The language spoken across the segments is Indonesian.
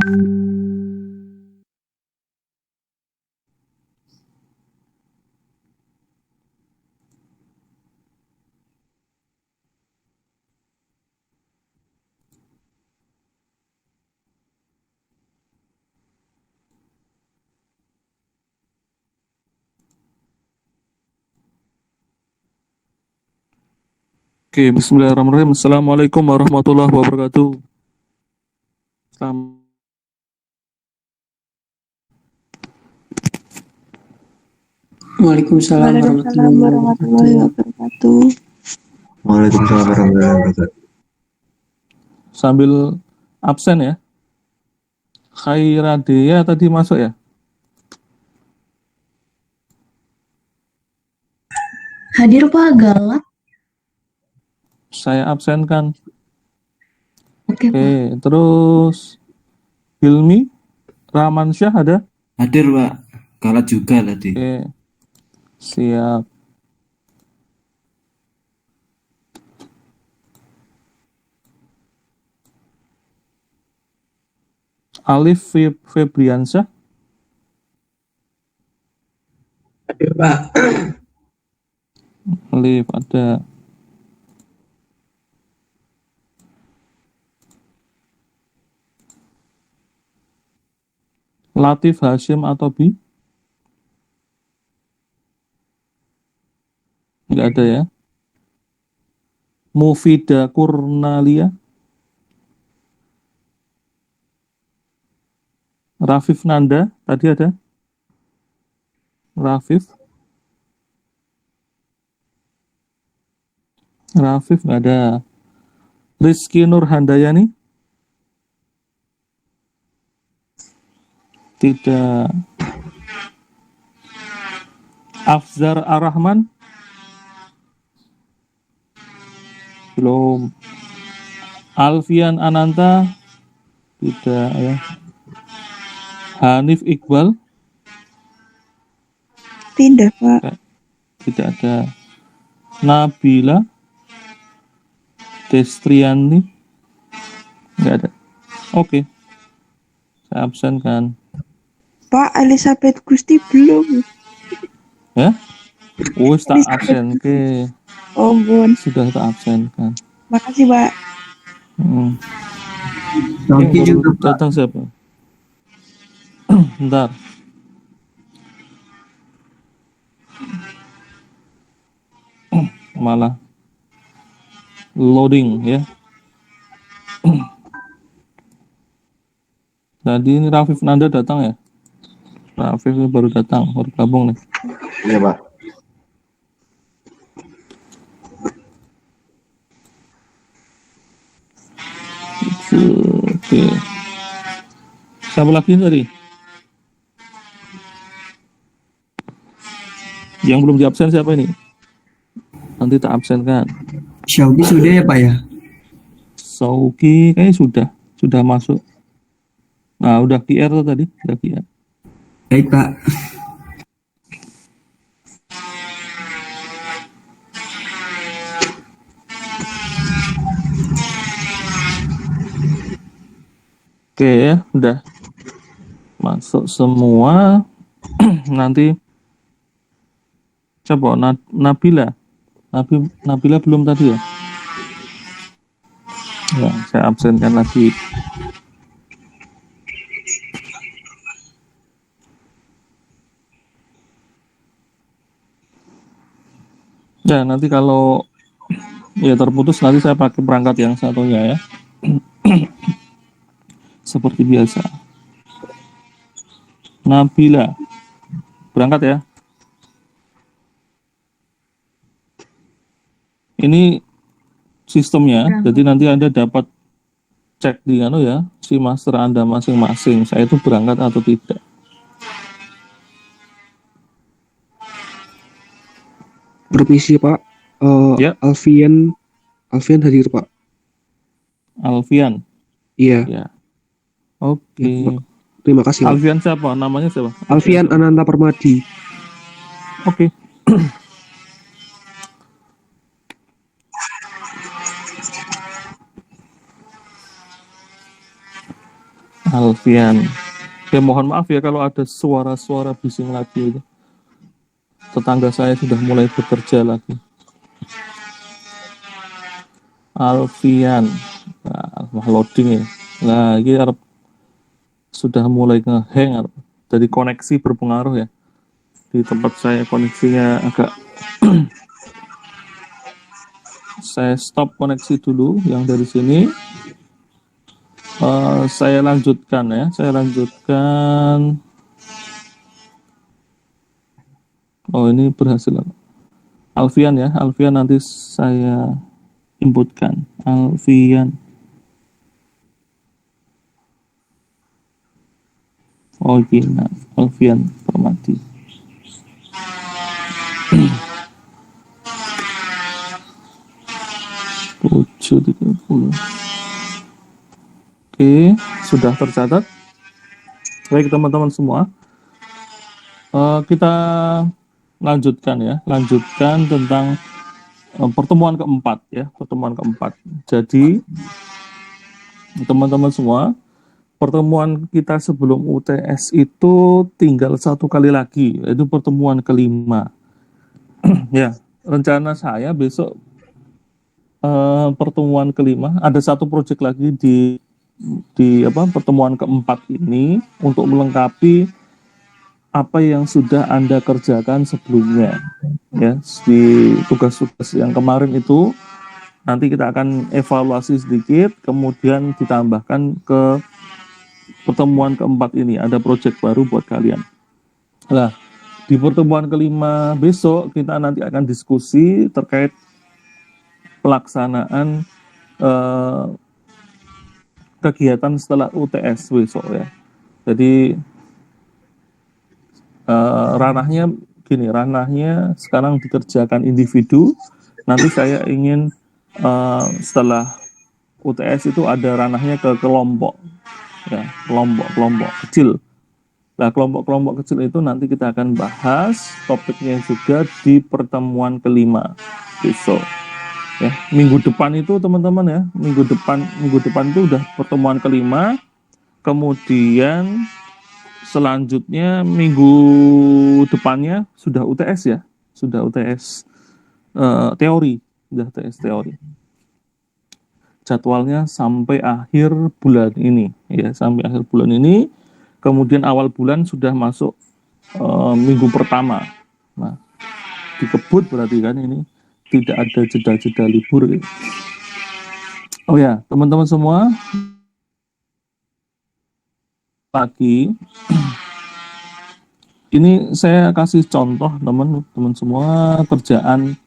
Oke, bismillahirrahmanirrahim. Assalamualaikum warahmatullahi wabarakatuh. Selamat. Waalaikumsalam warahmatullahi wabarakatuh. Waalaikumsalam warahmatullahi wabarakatuh. Sambil absen ya. Khairadea tadi masuk ya? Hadir Pak Galak. Saya absenkan. Oke, Pak. Oke, terus Hilmi Rahmansyah ada? Hadir Pak, Galak juga tadi. Oke, siap. Alif Febriansyah. Hadir Pak. Alif ada. Latif Hashim atau Bi? Enggak ada ya. Mufida Kurnalia. Rafif Nanda tadi ada. Rafif nggak ada. Rizky Nurhandayani tidak. Afzar Ar-Rahman belum. Alfian Ananta tidak ya. Hanif Iqbal Tidak, Pak. tidak ada. Nabila Destriani nggak ada. Oke, saya absenkan. Pak, Elizabeth Gusti belum. Ya, wis tak absen ke. Oh, bun. Sudah tak absenkan. Makasih, Pak. Tangki Yang juga baru datang siapa? Bentar. Malah loading ya. Tadi ini Rafif Nanda datang ya? Rafif ini baru datang, baru gabung nih. Iya Pak. Oke. Siapa lagi tadi? Yang belum diabsen siapa ini? Nanti tak absenkan. Xiaomi sudah ya Pak ya? Sauki kayaknya sudah masuk. Nah, udah QR tuh tadi, udah QR. Baik Pak. Oke ya, udah masuk semua. Nanti coba Nabila. Nabila belum tadi ya? Ya, saya absenkan lagi. Ya, nanti kalau ya terputus nanti saya pakai perangkat yang satunya ya. Seperti biasa. Nabila. Berangkat ya. Ini sistemnya, jadi nanti Anda dapat cek di si master Anda masing-masing. Saya itu berangkat atau tidak. Permisi Pak. Ya. Alfian hadir Pak. Alfian. Iya. Ya. Oke. Terima kasih Pak. Alfian siapa? Namanya siapa? Alfian Ananta Permadi. Oke. Alfian. Ya mohon maaf ya kalau ada suara-suara bising lagi itu. Tetangga saya sudah mulai bekerja lagi. Alfian. Nah, loading ya. Nah, ini sudah mulai nge-hang. Jadi koneksi berpengaruh ya. Di tempat saya koneksinya agak saya stop koneksi dulu yang dari sini. Saya lanjutkan ya. Saya lanjutkan. Oh, ini berhasil. Alfian ya. Alfian nanti saya inputkan. Alfian. Oh, gini. Alfian Permadi. Tujuh 30. Oke, sudah tercatat. Baik teman-teman semua, kita lanjutkan ya, lanjutkan tentang pertemuan keempat ya, pertemuan keempat. Jadi teman-teman semua, pertemuan kita sebelum UTS itu tinggal satu kali lagi, yaitu pertemuan kelima. Ya, rencana saya besok pertemuan kelima ada satu proyek lagi di pertemuan keempat ini untuk melengkapi apa yang sudah Anda kerjakan sebelumnya ya, di tugas-tugas yang kemarin itu nanti kita akan evaluasi sedikit, kemudian ditambahkan ke pertemuan keempat ini ada proyek baru buat kalian. Nah, di pertemuan kelima besok kita nanti akan diskusi terkait pelaksanaan kegiatan setelah UTS besok ya. Jadi ranahnya gini, ranahnya sekarang dikerjakan individu. Nanti saya ingin setelah UTS itu ada ranahnya ke kelompok, ya, kelompok kecil. Nah, kelompok kecil itu nanti kita akan bahas topiknya juga di pertemuan kelima besok. Ya, minggu depan itu teman-teman ya, minggu depan itu udah pertemuan kelima, kemudian selanjutnya minggu depannya sudah UTS ya, sudah UTS teori, sudah UTS teori. Jadwalnya sampai akhir bulan ini ya, sampai akhir bulan ini, kemudian awal bulan sudah masuk minggu pertama. Nah, dikebut berarti kan ini. Tidak ada jeda-jeda libur gitu. Oh ya, teman-teman semua, lagi ini saya kasih contoh teman-teman semua kerjaan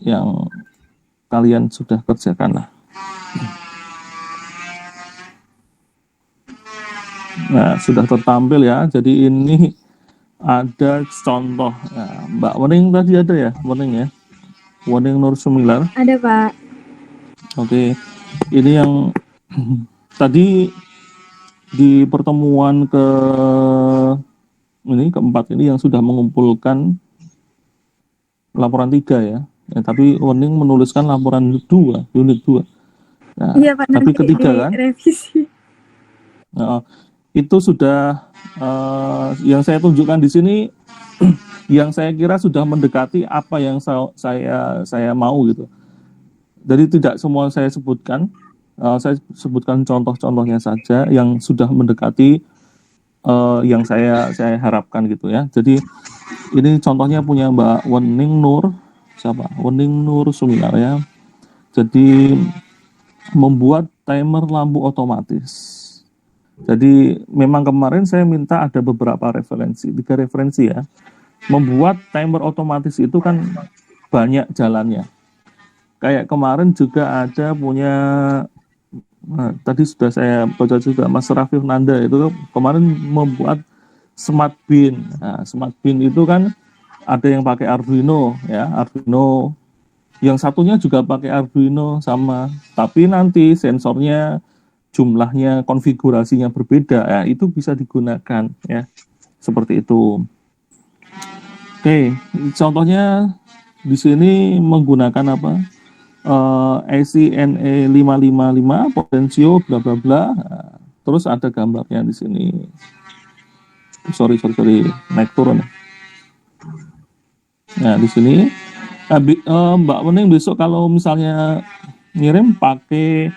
yang kalian sudah kerjakan lah. Nah, sudah tertampil ya. Jadi ini ada contoh. Nah, Mbak Wening tadi ada ya, Wening ya, Wening Nur Sumilar. Ada Pak. Oke, ini yang tadi di pertemuan keempat ini yang sudah mengumpulkan laporan 3 ya. Tapi Wening menuliskan laporan 2, unit 2. Nah, Iya Pak, tapi nanti ketiga kan? revisi. Nah, itu sudah yang saya tunjukkan di sini yang saya kira sudah mendekati apa yang saya mau gitu. Jadi tidak semua saya sebutkan, saya sebutkan contoh-contohnya saja yang sudah mendekati yang saya harapkan gitu ya. Jadi ini contohnya punya Mbak Wening Nur, siapa? Wening Nur Sumilar ya. Jadi membuat timer lampu otomatis. Jadi memang kemarin saya minta ada beberapa referensi, 3 referensi ya. Membuat timer otomatis itu kan banyak jalannya. Kayak kemarin juga ada punya, tadi sudah saya baca juga, Mas Raffi Nanda itu kemarin membuat smart bin. Nah, smart bin itu kan ada yang pakai Arduino ya, Arduino. Yang satunya juga pakai Arduino sama, tapi nanti sensornya, jumlahnya, konfigurasinya berbeda, ya itu bisa digunakan ya, seperti itu. Oke, contohnya di sini menggunakan apa? ACNE 555 potensio bla bla bla. Terus ada gambarnya di sini. Sorry, naik turun. Nah, di sini Mbak Wening besok kalau misalnya ngirim pakai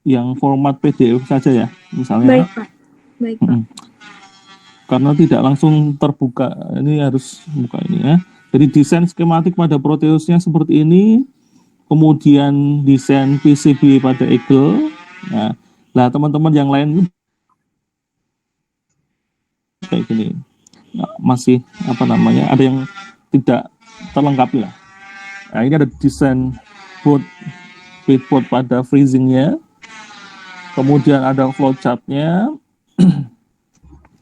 yang format PDF saja ya, misalnya. Baik, Pak. Baik, Pak. Karena tidak langsung terbuka, ini harus buka ini ya. Jadi desain skematik pada Proteusnya seperti ini, kemudian desain PCB pada Eagle. Nah, teman-teman yang lain kayak gini, nah, masih ada yang tidak terlengkapi lah. Nah, ini ada desain breadboard pada freezingnya, kemudian ada flowchartnya,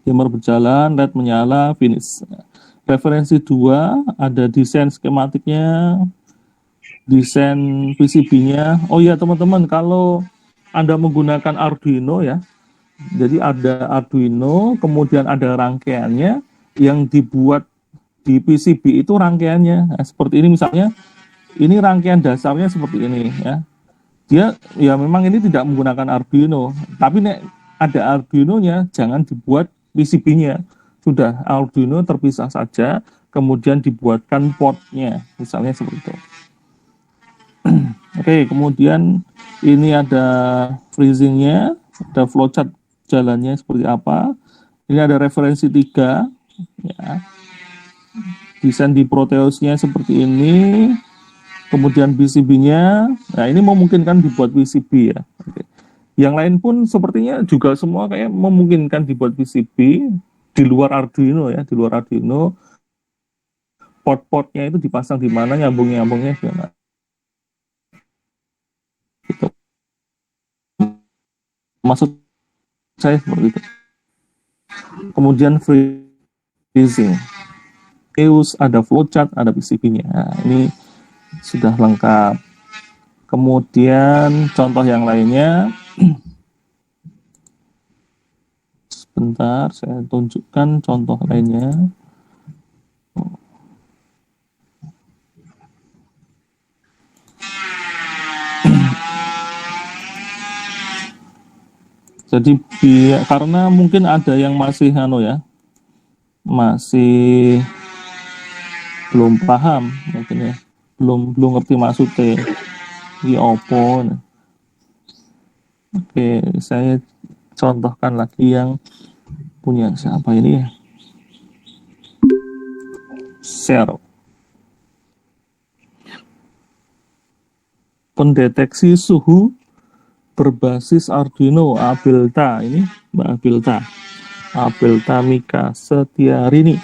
timer berjalan, LED menyala, finish. Referensi 2, ada desain skematiknya, desain PCB-nya. Oh iya teman-teman, kalau Anda menggunakan Arduino ya, jadi ada Arduino, kemudian ada rangkaiannya yang dibuat di PCB itu rangkaiannya. Nah, seperti ini misalnya, ini rangkaian dasarnya seperti ini ya. Dia ya memang ini tidak menggunakan Arduino, tapi ada Arduino-nya, jangan dibuat PCB-nya. Sudah Arduino terpisah saja, kemudian dibuatkan portnya, misalnya seperti itu. Oke, kemudian ini ada freezingnya, ada flowchart jalannya seperti apa. Ini ada referensi 3, ya. Desain di Proteusnya seperti ini, kemudian PCB-nya, nah ini memungkinkan dibuat PCB ya. Oke. Yang lain pun sepertinya juga semua kayak memungkinkan dibuat PCB di luar Arduino ya, di luar Arduino. Port-portnya itu dipasang di mana, nyambung-nyambungnya gimana. Gitu. Maksud saya seperti itu. Kemudian freezing. Ada flowchart, ada PCB-nya. Nah, ini sudah lengkap. Kemudian contoh yang lainnya. Sebentar, saya tunjukkan contoh lainnya. Jadi karena mungkin ada yang masih masih belum paham mungkin ya, belum ngerti maksudnya di opo. Oke, saya contohkan lagi yang punya siapa ini ya, share pendeteksi suhu berbasis Arduino Abelta. Ini Mbak Abelta Mika Setiarini.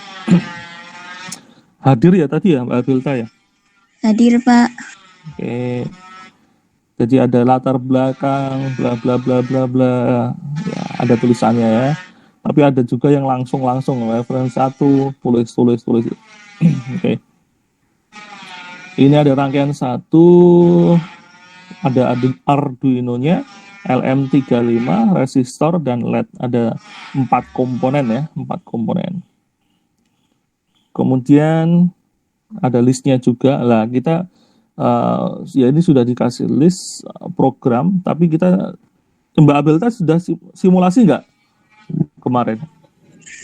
Hadir ya tadi ya Mbak Abelta ya? Hadir, Pak. Oke. Jadi ada latar belakang bla bla bla bla bla. Ya, ada tulisannya ya. Tapi ada juga yang langsung referensi 1, tulis. Oke. Ini ada rangkaian 1, ada Arduino-nya, LM35, resistor dan LED. Ada 4 komponen ya, 4 komponen. Kemudian ada listnya juga. Lah kita ya ini sudah dikasih list program, tapi kita Mbak Abelta sudah simulasi nggak kemarin?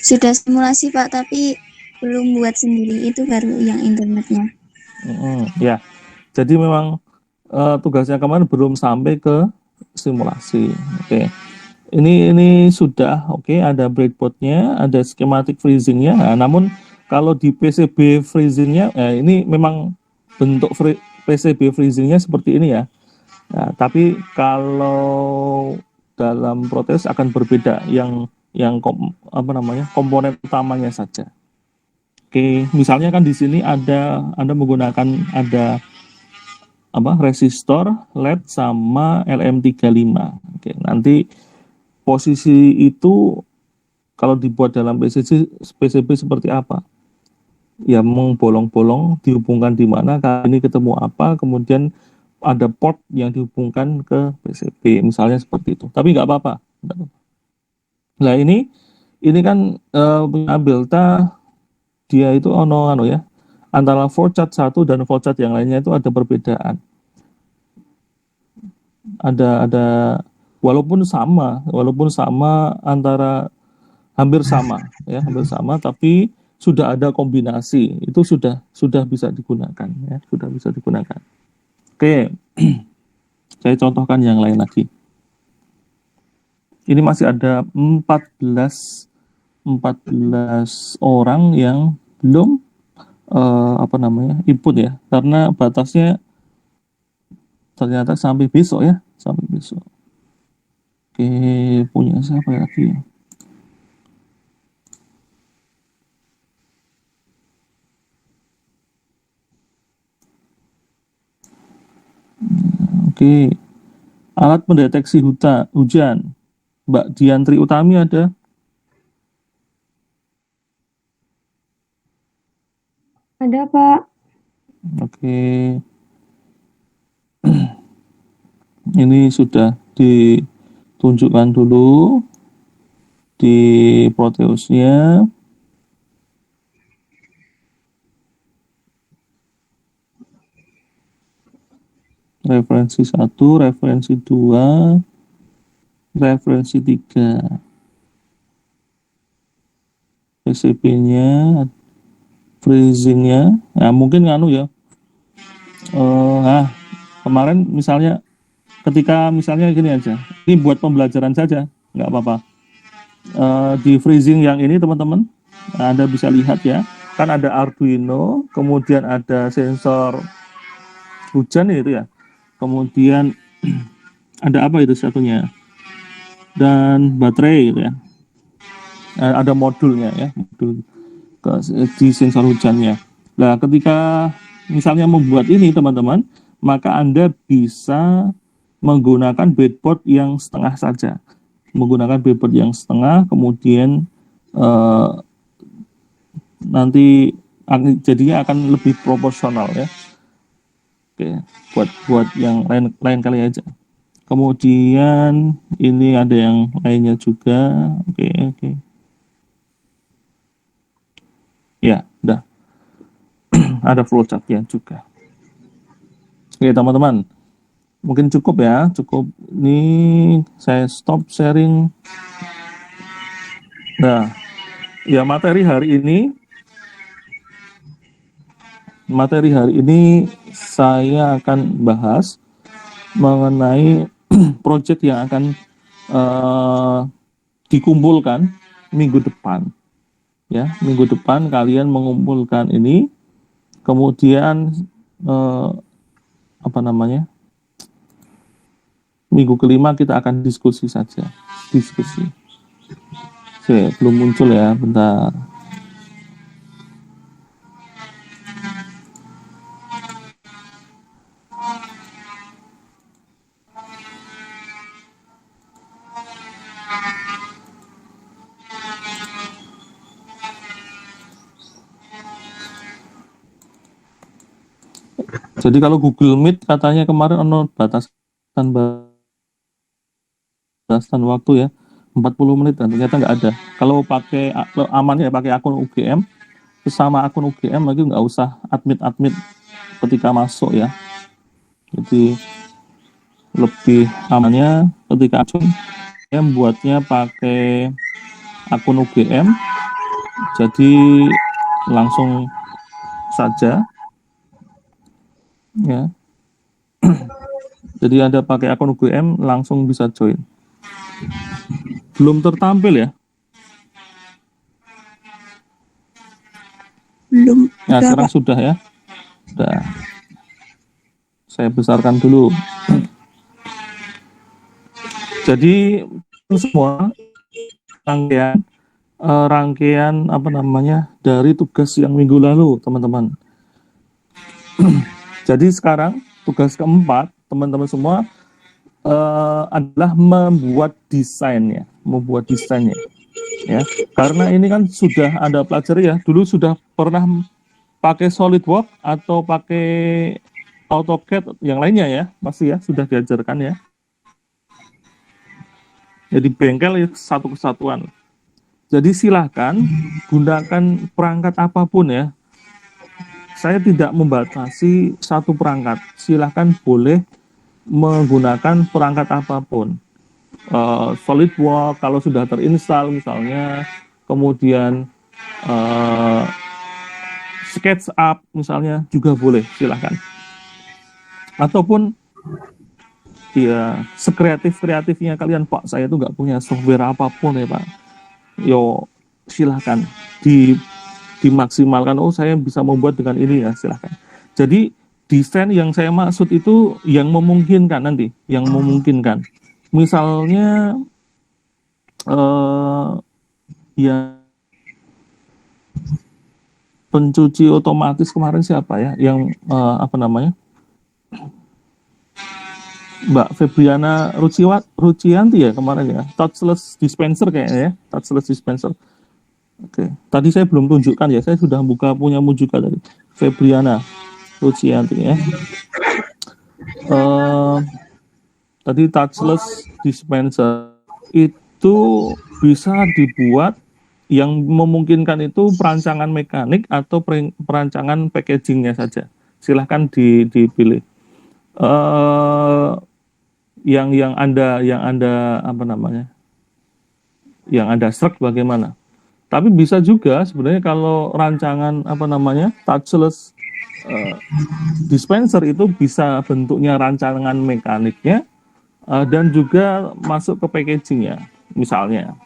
Sudah simulasi, Pak, tapi belum buat sendiri, itu baru yang internetnya. Ya, jadi memang tugasnya kemarin belum sampai ke simulasi. Oke. Ini sudah oke, ada breadboardnya, ada schematic freezingnya. Nah, namun kalau di PCB freezingnya, ini memang bentuk PCB freezingnya seperti ini ya. Nah, tapi kalau dalam Proteus akan berbeda, yang komponen utamanya saja. Oke, misalnya kan di sini Anda menggunakan resistor, LED sama LM35. Oke, nanti posisi itu kalau dibuat dalam PCB seperti apa? Ya mengbolong-bolong, dihubungkan di mana, kali ini ketemu apa, kemudian ada port yang dihubungkan ke PCB, misalnya seperti itu. Tapi nggak apa-apa. Nah ini kan Abelta dia itu ya, antara flowchart 1 dan flowchart yang lainnya itu ada perbedaan. Ada walaupun sama antara hampir sama ya, hampir sama, tapi sudah ada kombinasi, itu sudah bisa digunakan ya, sudah bisa digunakan. Oke. Saya contohkan yang lain lagi. Ini masih ada 14 orang yang belum input ya, karena batasnya ternyata sampai besok ya, sampai besok. Oke, punya siapa lagi ya? Oke, alat pendeteksi hujan, Mbak Diantri Utami ada? Ada, Pak. Oke. Ini sudah ditunjukkan dulu di Proteusnya. Referensi 1, referensi 2, referensi 3. PCB-nya, freezing-nya. Nah, mungkin ya. Kemarin misalnya ketika misalnya gini aja. Ini buat pembelajaran saja, nggak apa-apa. Di freezing yang ini teman-teman, Anda bisa lihat ya. Kan ada Arduino, kemudian ada sensor hujan itu ya. Kemudian ada apa itu satunya, dan baterai gitu ya, ada modulnya ya, modul di sensor hujannya. Nah, ketika misalnya membuat ini teman-teman, maka Anda bisa menggunakan breadboard yang setengah saja, kemudian nanti jadinya akan lebih proporsional ya. Oke, buat yang lain kali aja. Kemudian ini ada yang lainnya juga. Oke. Ya, udah. Ada flowchart-nya juga. Oke, teman-teman. Mungkin cukup ya, cukup. Ini saya stop sharing. Nah, ya materi hari ini saya akan bahas mengenai project yang akan dikumpulkan minggu depan. Ya, minggu depan kalian mengumpulkan ini, kemudian minggu kelima kita akan diskusi saja. Oke, belum muncul ya, bentar. Jadi kalau Google Meet katanya kemarin ono batasan waktu ya, 40 menit, dan ternyata nggak ada. Kalau pakai amannya pakai akun UGM, sama akun UGM lagi nggak usah admit ketika masuk ya. Jadi lebih amannya ketika akun buatnya pakai akun UGM, jadi langsung saja ya. Jadi Anda pakai akun UGM langsung bisa join. Belum tertampil ya? Belum. Nah, Udah, sekarang Pak. sudah ya. Sudah. Saya besarkan dulu. Jadi semua rangkaian dari tugas yang minggu lalu, teman-teman. Jadi sekarang tugas keempat teman-teman semua adalah membuat desainnya ya. Karena ini kan sudah Anda pelajari ya, dulu sudah pernah pakai SolidWorks atau pakai AutoCAD yang lainnya ya, pasti ya sudah diajarkan ya. Jadi bengkel ya, satu kesatuan. Jadi silahkan gunakan perangkat apapun ya. Saya tidak membatasi satu perangkat. Silahkan boleh menggunakan perangkat apapun. SolidWorks kalau sudah terinstall misalnya, kemudian SketchUp misalnya juga boleh, silahkan. Ataupun ya sekreatif-kreatifnya kalian, Pak, saya tuh nggak punya software apapun ya Pak. Yo silahkan dimaksimalkan. Oh saya bisa membuat dengan ini ya, silahkan. Jadi desain yang saya maksud itu yang memungkinkan nanti, yang memungkinkan. Misalnya ya pencuci otomatis kemarin siapa ya? Yang apa namanya? Mbak Febriana Rucianti ya kemarin ya, touchless dispenser kayaknya ya, touchless dispenser. Oke, tadi saya belum tunjukkan ya, saya sudah punya juga dari Febriana Rucianti ya. Tadi touchless dispenser itu bisa dibuat, yang memungkinkan itu perancangan mekanik atau perancangan packagingnya saja. Silahkan dipilih. Yang anda apa namanya, yang anda search bagaimana. Tapi bisa juga sebenarnya kalau rancangan apa namanya touchless dispenser itu bisa bentuknya rancangan mekaniknya dan juga masuk ke packagingnya, misalnya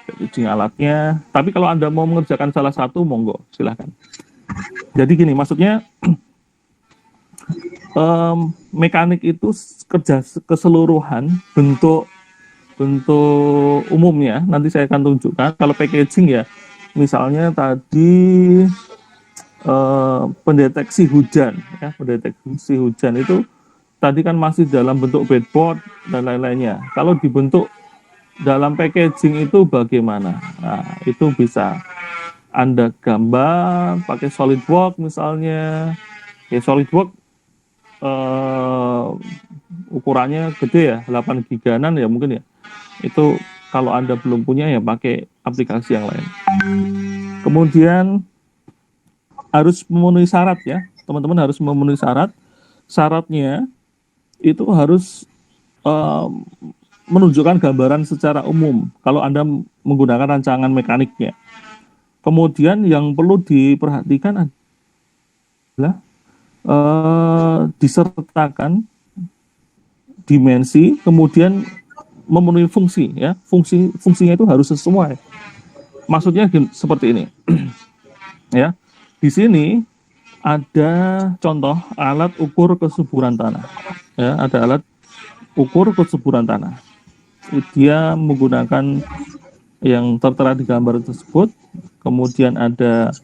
packaging alatnya. Tapi kalau anda mau mengerjakan salah satu, monggo silahkan. Jadi gini maksudnya, mekanik itu kerja keseluruhan bentuk umumnya nanti saya akan tunjukkan. Kalau packaging ya misalnya tadi pendeteksi hujan ya, pendeteksi hujan itu tadi kan masih dalam bentuk bedboard dan lain-lainnya. Kalau dibentuk dalam packaging itu bagaimana? Nah, itu bisa Anda gambar pakai SolidWorks misalnya. Ya SolidWorks ukurannya gede ya, 8 giganan ya mungkin ya. Itu kalau Anda belum punya ya pakai aplikasi yang lain. Kemudian harus memenuhi syarat ya, teman-teman harus memenuhi syarat. Syaratnya itu harus menunjukkan gambaran secara umum kalau Anda menggunakan rancangan mekaniknya. Kemudian yang perlu diperhatikan adalah disertakan dimensi, kemudian memenuhi fungsi ya. Fungsinya itu harus sesuai. Maksudnya seperti ini. Ya. Di sini ada contoh alat ukur kesuburan tanah. Ya, ada alat ukur kesuburan tanah. Dia menggunakan yang tertera di gambar tersebut. Kemudian ada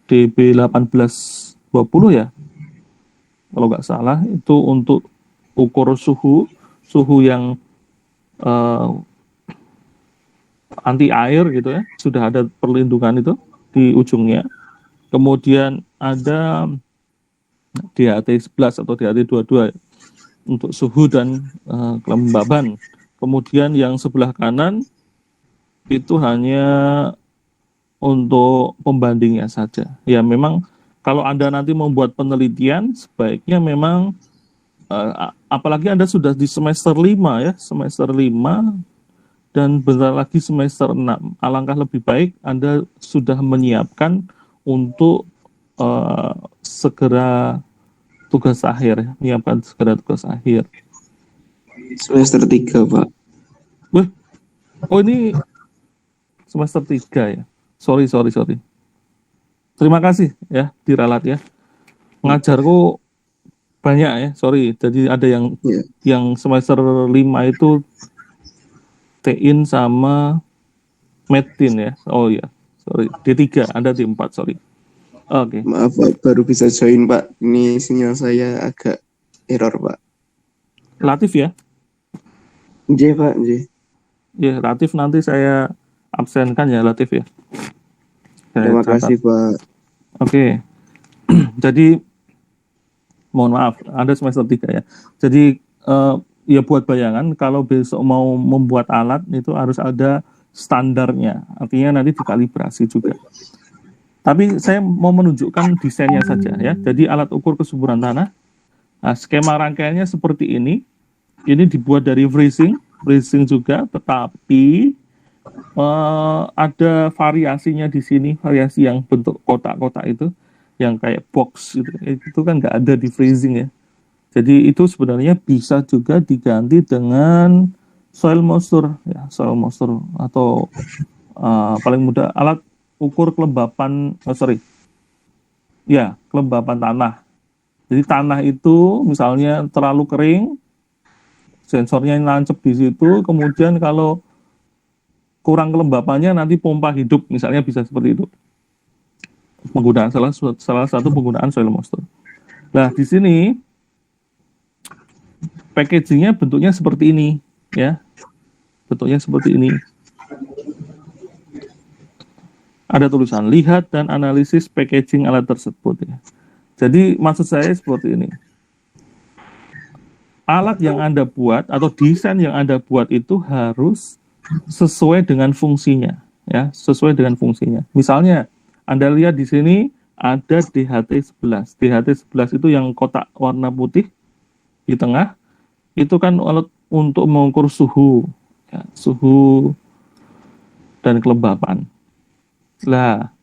DB1820 ya, kalau nggak salah, itu untuk ukur suhu yang anti air gitu ya, sudah ada perlindungan itu di ujungnya. Kemudian ada DHT11 atau DHT22 untuk suhu dan kelembaban. Kemudian yang sebelah kanan itu hanya untuk pembandingnya saja. Ya memang kalau Anda nanti membuat penelitian sebaiknya memang apalagi Anda sudah di semester 5 ya, semester 5 dan bentar lagi semester 6. Alangkah lebih baik Anda sudah menyiapkan untuk segera tugas akhir, menyiapkan segera tugas akhir. Semester 3, Pak. Wah, oh ini semester 3 ya. Sorry. Terima kasih ya diralat ya. Ngajarku banyak ya, sorry. Jadi ada yang semester 5 itu T-in sama Metin ya. Oh ya, sorry. D3, Anda D4, sorry. Oke. Maaf, Pak, baru bisa join, Pak. Ini sinyal saya agak error, Pak. Latif ya? J, Pak, J. Ya, Latif nanti saya absenkan ya, Latif ya. Terima kasih, Pak. Oke. Jadi mohon maaf, Anda semester 3 ya. Jadi ya buat bayangan kalau besok mau membuat alat itu harus ada standarnya. Artinya nanti dikalibrasi juga. Tapi saya mau menunjukkan desainnya saja ya. Jadi alat ukur kesuburan tanah Nah, skema rangkaiannya seperti ini. Ini dibuat dari freezing juga, tetapi ada variasinya di sini, variasi yang bentuk kotak-kotak itu, yang kayak box gitu. Itu kan nggak ada di freezing ya. Jadi itu sebenarnya bisa juga diganti dengan soil moisture ya, soil moisture atau paling mudah alat ukur kelembapan, kelembapan tanah. Jadi tanah itu misalnya terlalu kering, sensornya nancep di situ, kemudian kalau kurang kelembapannya nanti pompa hidup, misalnya bisa seperti itu. Penggunaan salah satu penggunaan soil moisture. Nah, di sini packagingnya bentuknya seperti ini, ya. Bentuknya seperti ini. Ada tulisan lihat dan analisis packaging alat tersebut ya. Jadi maksud saya seperti ini. Alat yang Anda buat atau desain yang Anda buat itu harus sesuai dengan fungsinya, ya, sesuai dengan fungsinya. Misalnya Anda lihat di sini ada DHT11. DHT11 itu yang kotak warna putih di tengah. Itu kan alat untuk mengukur suhu, ya, suhu dan kelembapan. Lah,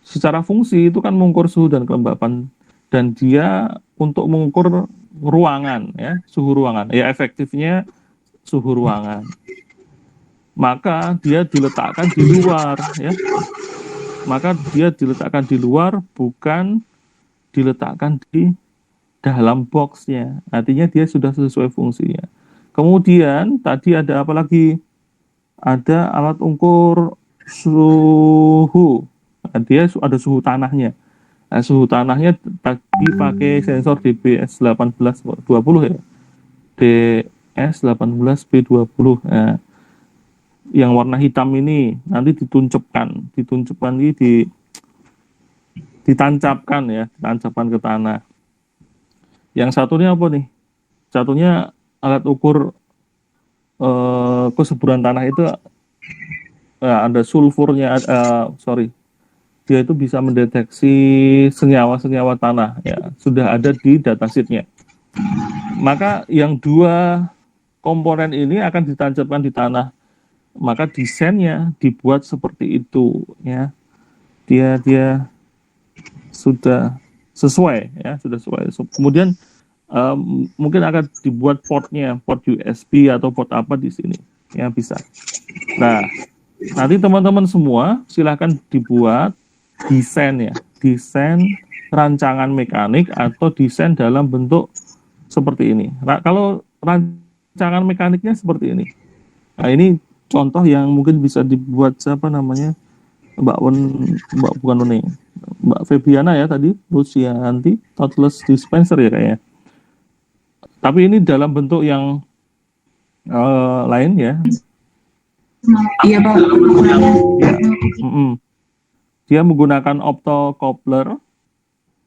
secara fungsi itu kan mengukur suhu dan kelembapan, dan dia untuk mengukur ruangan, ya, suhu ruangan, ya, efektifnya suhu ruangan. Maka dia diletakkan di luar, ya. Maka dia diletakkan di luar, bukan diletakkan di dalam boxnya. Artinya dia sudah sesuai fungsinya. Kemudian tadi ada apa lagi? Ada alat ukur suhu. Nah, dia ada suhu tanahnya. Nah, suhu tanahnya tadi pakai sensor DBS 1820 ya. DS18B20. Nah, yang warna hitam ini nanti dituncapkan ini ditancapkan ya, ditancapkan ke tanah. Yang satunya apa nih? Satunya alat ukur kesuburan tanah itu ada sulfurnya, dia itu bisa mendeteksi senyawa-senyawa tanah ya, sudah ada di datasheetnya. Maka yang dua komponen ini akan ditancapkan di tanah, maka desainnya dibuat seperti itu ya. Dia sudah sesuai ya, sudah sesuai. Kemudian mungkin akan dibuat portnya, port USB atau port apa di sini ya, bisa. Nah, nanti teman-teman semua silahkan dibuat desain ya, desain rancangan mekanik atau desain dalam bentuk seperti ini. Nah, kalau rancangan mekaniknya seperti ini. Nah, ini contoh yang mungkin bisa dibuat siapa namanya? Mbak Febiana ya tadi, Lucianti, touchless dispenser ya kayaknya. Tapi ini dalam bentuk yang lain ya. Iya, Pak. Ya. Dia menggunakan optocoupler.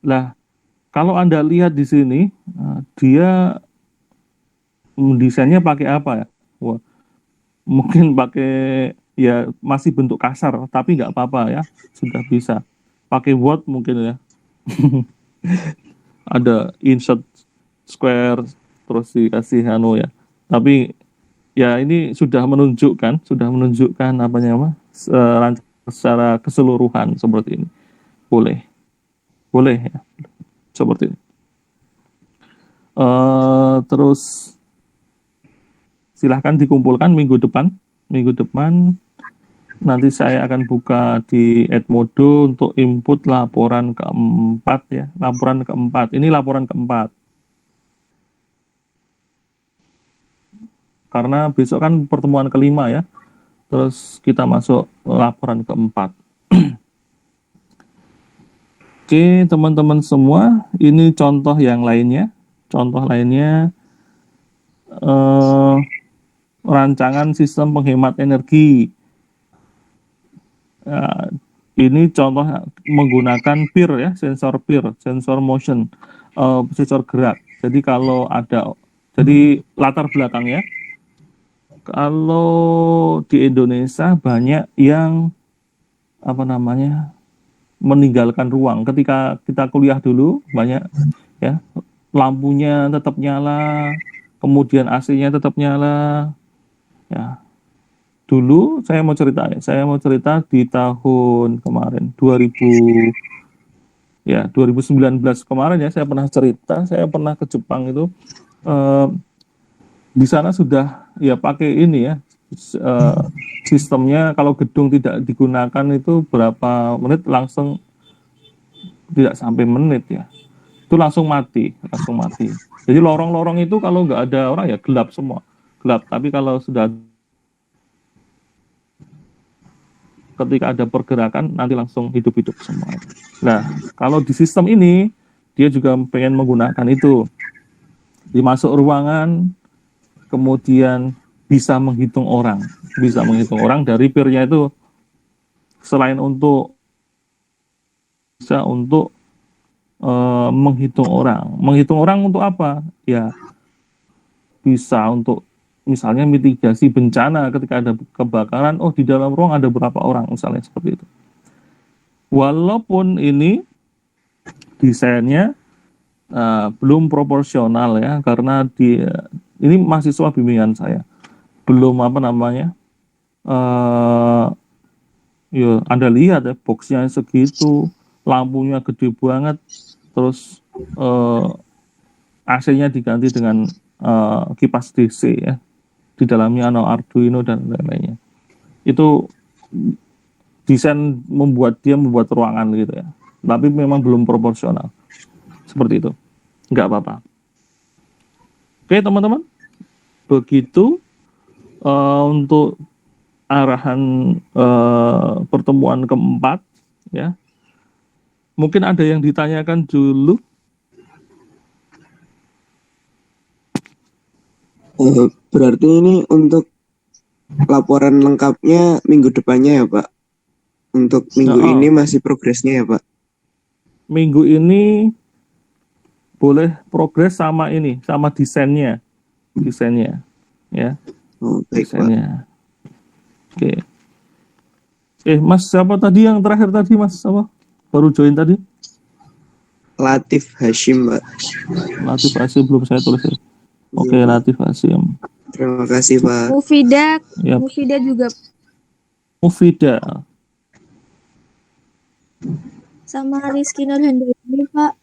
Lah, kalau Anda lihat di sini, dia desainnya pakai apa ya? Wah, mungkin pakai ya masih bentuk kasar, tapi nggak apa-apa ya, sudah bisa. Pakai Word mungkin ya. Ada insert square terus dikasih ya. Tapi ya ini sudah menunjukkan secara keseluruhan seperti ini. Boleh ya, seperti ini. Terus silahkan dikumpulkan minggu depan nanti saya akan buka di Edmodo untuk input laporan keempat ya. Ini laporan keempat. Karena besok kan pertemuan kelima ya. Terus kita masuk laporan keempat. Oke, teman-teman semua, ini contoh yang lainnya. Rancangan sistem penghemat energi. Ini contoh menggunakan PIR ya, sensor PIR, sensor motion, sensor gerak. Jadi kalau jadi latar belakangnya, kalau di Indonesia banyak yang meninggalkan ruang. Ketika kita kuliah dulu, banyak ya, lampunya tetap nyala, kemudian AC-nya tetap nyala. Ya, dulu saya mau cerita di tahun kemarin 2019 kemarin ya, saya pernah ke Jepang itu. eh, di sana sudah ya pakai ini ya, eh, sistemnya kalau gedung tidak digunakan itu berapa menit langsung, tidak sampai menit ya, itu langsung mati. Jadi lorong-lorong itu kalau nggak ada orang ya gelap semua, gelap. Tapi kalau sudah ketika ada pergerakan nanti langsung hidup-hidup semua. Nah, kalau di sistem ini dia juga pengen menggunakan itu. Dimasuk ruangan, kemudian bisa menghitung orang dari peer-nya itu. Selain untuk bisa untuk menghitung orang untuk apa? Ya, bisa untuk misalnya mitigasi bencana ketika ada kebakaran. Oh, di dalam ruang ada berapa orang, misalnya seperti itu. Walaupun ini desainnya belum proporsional ya, karena ini mahasiswa bimbingan saya, belum ya Anda lihat ya, boxnya segitu, lampunya gede banget, terus AC-nya diganti dengan kipas DC ya, di dalamnya ada Arduino dan lain-lainnya. Itu desain membuat ruangan gitu ya, tapi memang belum proporsional seperti itu. Nggak apa-apa. Oke teman-teman, begitu untuk arahan pertemuan keempat ya. Mungkin ada yang ditanyakan dulu. Berarti ini untuk laporan lengkapnya minggu depannya ya Pak? Untuk minggu ini masih progresnya ya Pak? Minggu ini boleh progres sama ini, sama desainnya ya. Oh, baik Pak. Desainnya. Oke. Mas siapa tadi yang terakhir tadi, Mas? Apa? Baru join tadi? Latif Hashim Pak. Latif Hashim belum saya tulis ya. Oke, Latif Hashim. Terima kasih Pak. Mufida, Yap. Mufida juga Mufida. sama Rizky Nurhandayani Pak.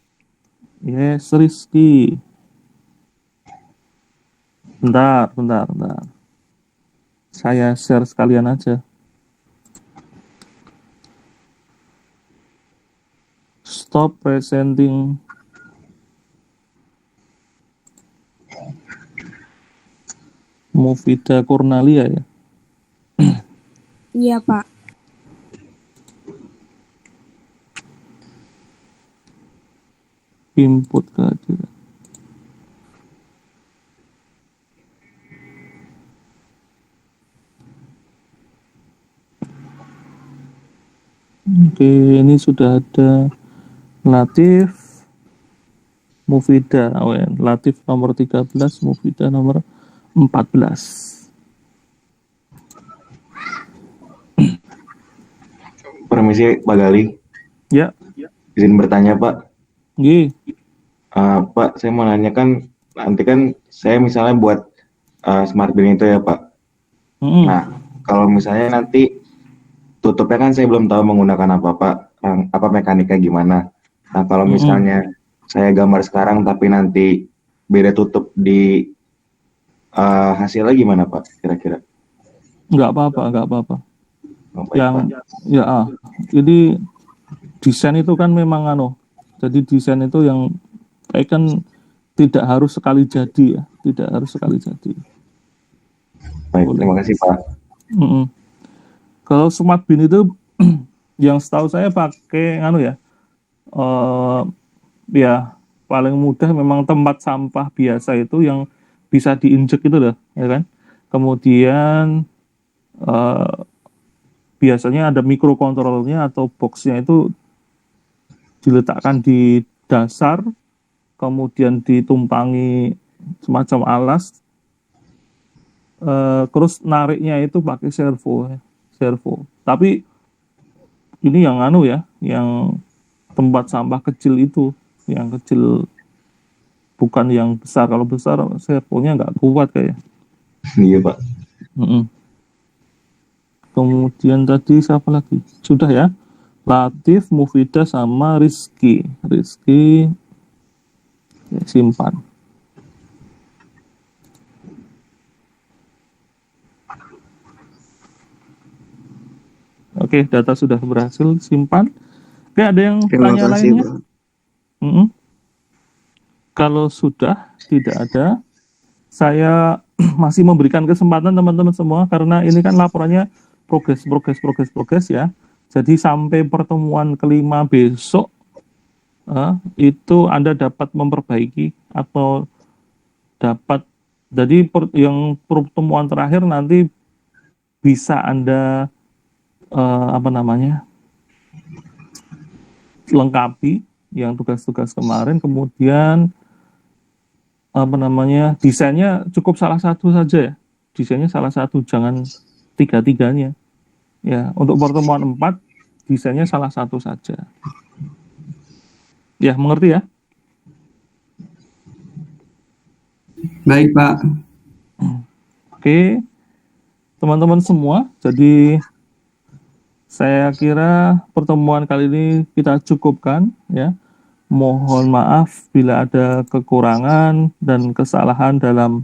Yes, Rizky. Bentar. Saya share sekalian aja. Stop presenting. Mufida Kurnalia ya. Iya Pak. Input kehadiran. Oke, ini sudah ada Latif, Mufida, Latif nomor 13, Mufida nomor 14. Permisi Pak Gali, Ya, izin bertanya Pak. G. Pak, saya mau nanya kan, nanti kan saya misalnya buat smart bin itu ya Pak. Nah, kalau misalnya nanti tutupnya kan saya belum tahu menggunakan apa Pak, apa mekaniknya gimana. Nah, kalau misalnya saya gambar sekarang tapi nanti beda tutup di hasilnya gimana Pak kira-kira? Nggak apa-apa. Oh, baik, Yang Pak. ya, jadi desain itu kan memang jadi desain itu yang kan tidak harus sekali jadi ya, Baik, Boleh. terima kasih Pak. Kalau smart bin itu yang setahu saya pakai ya paling mudah memang tempat sampah biasa itu yang bisa diinjek itu loh, ya kan. Kemudian biasanya ada mikrokontrolnya atau boxnya itu diletakkan di dasar, kemudian ditumpangi semacam alas, terus nariknya itu pakai servo. Tapi ini yang yang tempat sampah kecil itu, yang kecil bukan yang besar. Kalau besar servonya nggak kuat kayak. Iya Pak. Kemudian tadi siapa lagi? Sudah ya. Latif, Mufidah sama Rizky. Rizky simpan. Oke, data sudah berhasil simpan. Oke, ada yang Terima tanya kasih, lainnya? Pak. Kalau sudah tidak ada, saya masih memberikan kesempatan teman-teman semua karena ini kan laporannya progres ya. Jadi sampai pertemuan kelima besok itu Anda dapat memperbaiki atau dapat jadi yang pertemuan terakhir nanti bisa Anda lengkapi yang tugas-tugas kemarin, kemudian desainnya cukup salah satu saja ya. Desainnya salah satu, jangan tiga-tiganya. Ya, untuk pertemuan 4 desainnya salah satu saja. Ya, mengerti ya? Baik, Pak. Oke. Teman-teman semua, jadi saya kira pertemuan kali ini kita cukupkan ya. Mohon maaf bila ada kekurangan dan kesalahan dalam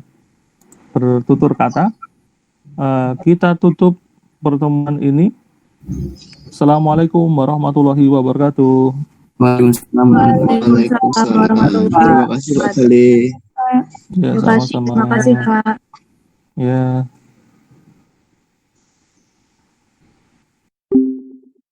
bertutur kata. Kita tutup pertemuan ini. Assalamualaikum warahmatullahi wabarakatuh. Waalaikumsalam. Waalaikumsalam. Terima kasih Pak Saleh. Ya, sama-sama. Terima kasih Pak. Ya.